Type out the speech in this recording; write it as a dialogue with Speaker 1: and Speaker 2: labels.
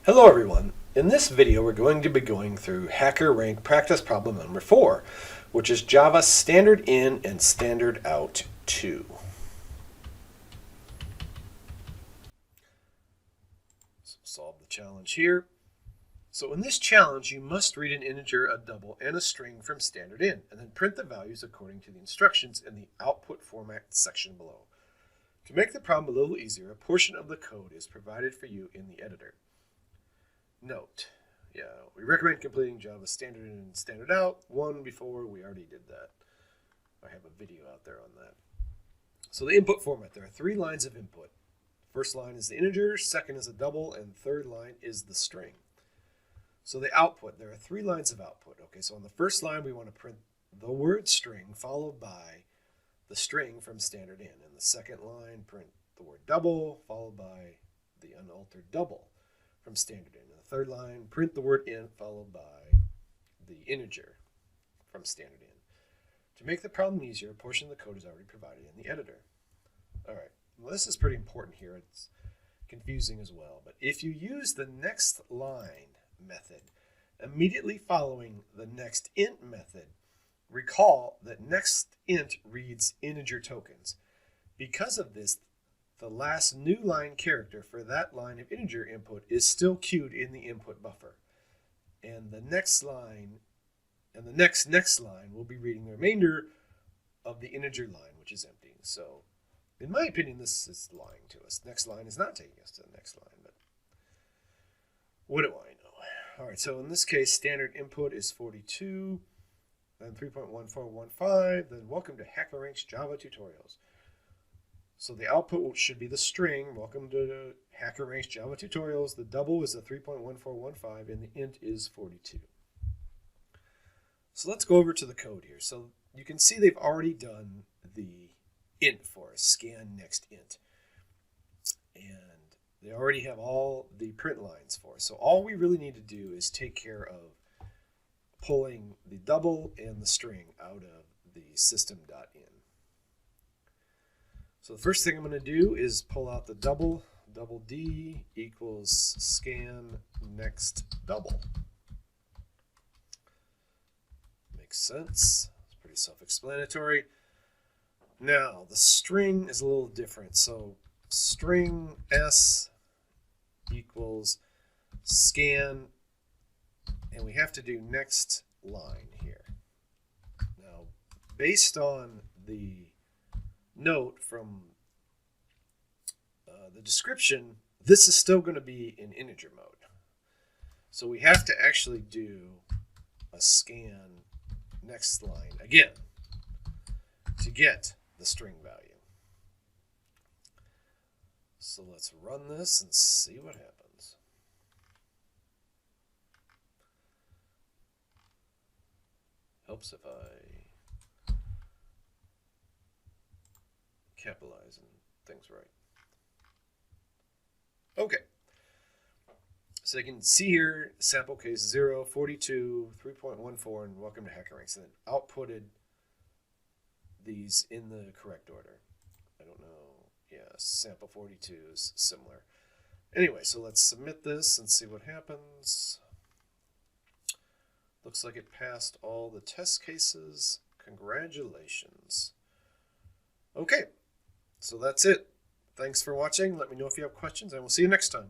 Speaker 1: Hello everyone. In this video we're going to be going through HackerRank practice problem number 4, which is Java Stdin and Stdout 2. So solve the challenge here. So in this challenge you must read an integer, a double, and a string from Stdin, and then print the values according to the instructions in the output format section below. To make the problem a little easier, a portion of the code is provided for you in the editor. Note, we recommend completing Java Stdin and Stdout 1 before. We already did that. I have a video out there on that. So the input format, there are 3 lines of input. First line is the integer, second is a double, and third line is the string. So the output, there are 3 lines of output. Okay, so on the first line we want to print the word string followed by the string from Stdin. In the second line, print the word double followed by the unaltered double from Stdin. In the third line, print the word int followed by the integer from Stdin. To make the problem easier, a portion of the code is already provided in the editor. All right, well, this is pretty important here. It's confusing as well. But if you use the next line method immediately following the next int method, recall that next int reads integer tokens. Because of this, the last new line character for that line of integer input is still queued in the input buffer. And the next line and the next line will be reading the remainder of the integer line, which is empty. So in my opinion, this is lying to us. Next line is not taking us to the next line, but what do I know? All right, so in this case, standard input is 42, then 3.1415, then welcome to HackerRank's Java tutorials. So the output should be the string, welcome to HackerRank's Java tutorials. The double is the 3.1415 and the int is 42. So let's go over to the code here. So you can see they've already done the int for us, scan next int. And they already have all the print lines for us. So all we really need to do is take care of pulling the double and the string out of the system.in. So the first thing I'm going to do is pull out the double D equals scan next double. Makes sense. It's pretty self-explanatory. Now the string is a little different. So string s equals scan, and we have to do next line here. Now based on the note from the description, this is still going to be in integer mode. So we have to actually do a scan next line again to get the string value. So let's run this and see what happens. Helps if I capitalize and things right. Okay. So you can see here, sample case 0, 42, 3.14, and welcome to HackerRank. So then outputted these in the correct order. I don't know. Yeah, sample 42 is similar. Anyway, so let's submit this and see what happens. Looks like it passed all the test cases. Congratulations. Okay. So that's it. Thanks for watching. Let me know if you have questions, and we'll see you next time.